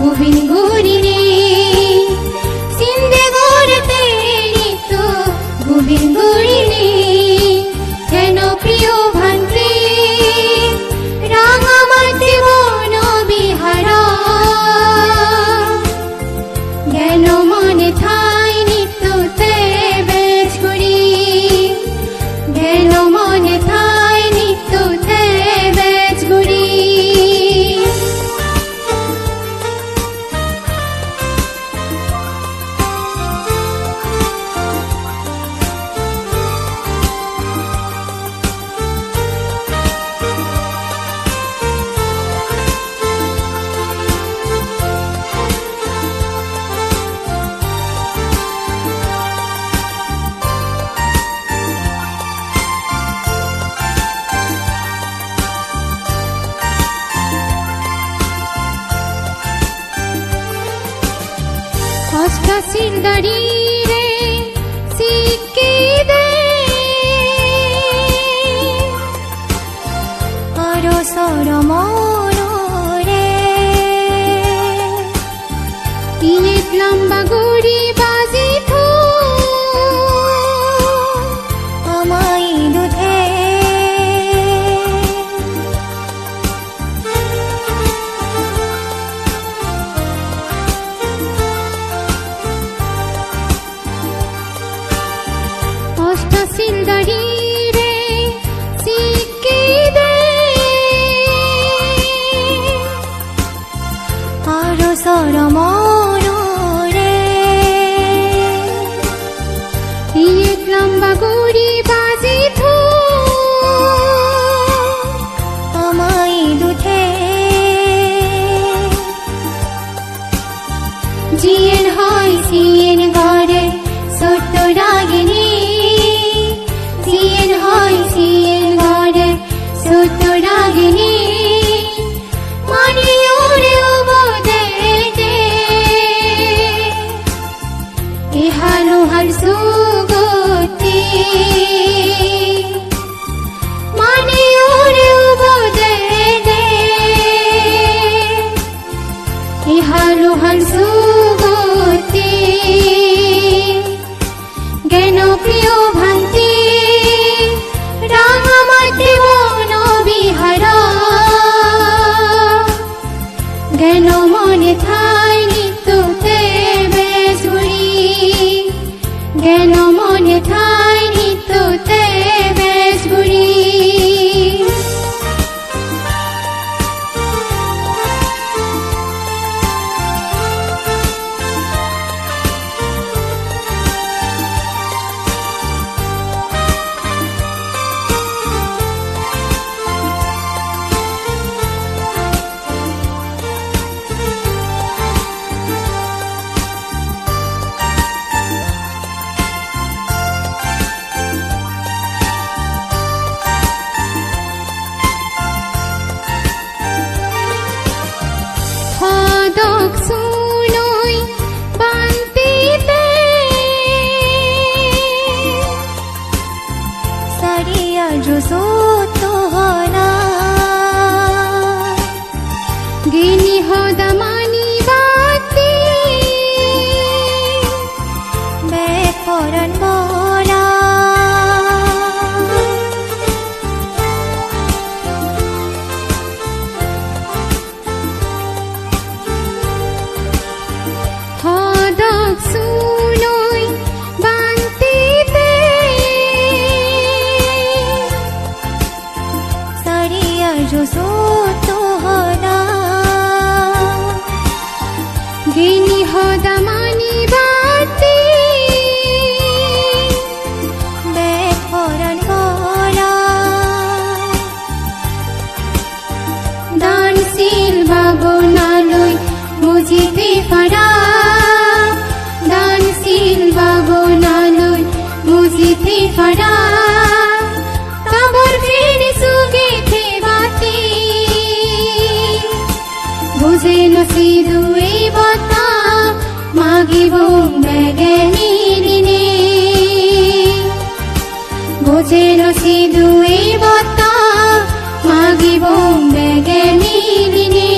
গোবিন গুরিনে সিন্ধে গড়তে নিত্য গোবিন গুরিনে কেন প্রিয় ভান্তে রাঙা মাঝে বন বিহারা জ্ঞান মনে থাই নিত্যতে বেশ করি জ্ঞান মনে থাই নিত্যতে বেশ করি অষ্টাশীলদারি রে শিখি দে অরসর মন রে ইয়ে লম্বা গুড়ি বাজি থু আমায় দুধে অষ্টাশীলদারি রে শিখি দে অরসর মন রে ইয়ে লম্বা গুড়ি বাজি থু আমায় দুধে জিয়েন হয় সিয়েন ঘরে ছোট্ট রাগিনী সিয়েন হয় সিয়েন ঘরে ছোট্ট রাগিনী মানি ওরে উবদে দে ইহানো হার সুগতি মানি ওরে উবদে দে ইহানো হার সুগতি জ্ঞান প্রিয় ভান্তি রাঙা মাঝে বন বিহারা জ্ঞান মনে থাই নিত্যতে বেশ করি জ্ঞান মনে থাই নিত্যতে বেশ করি হদক শুনই বান্তিতে সারিয়া জোসো তোহরা গিনি হদা মানি বাতি বেকরান বরা হদক শুনই বান্তিতে সারিয়া জোসো তোহরা গিনি হদা মানি বাতি বেকরান বরা দানশীল বাগনালই বুঝিতে পারা দানশীল বাগনালই বুঝিতে পারা কাবর ফের সুগেতে বাতি বুঝে নসি দুই বতা মাগিব বেগেনি দিনে বুঝে নসি দুই বতা মাগিব বেগেনি দিনে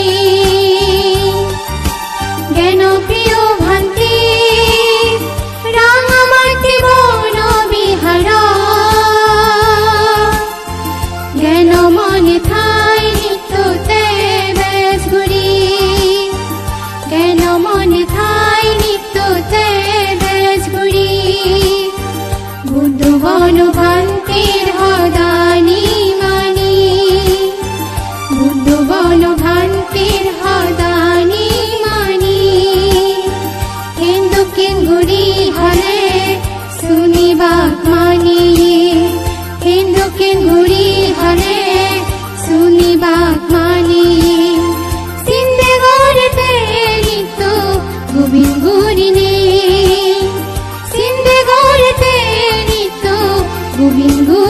minggu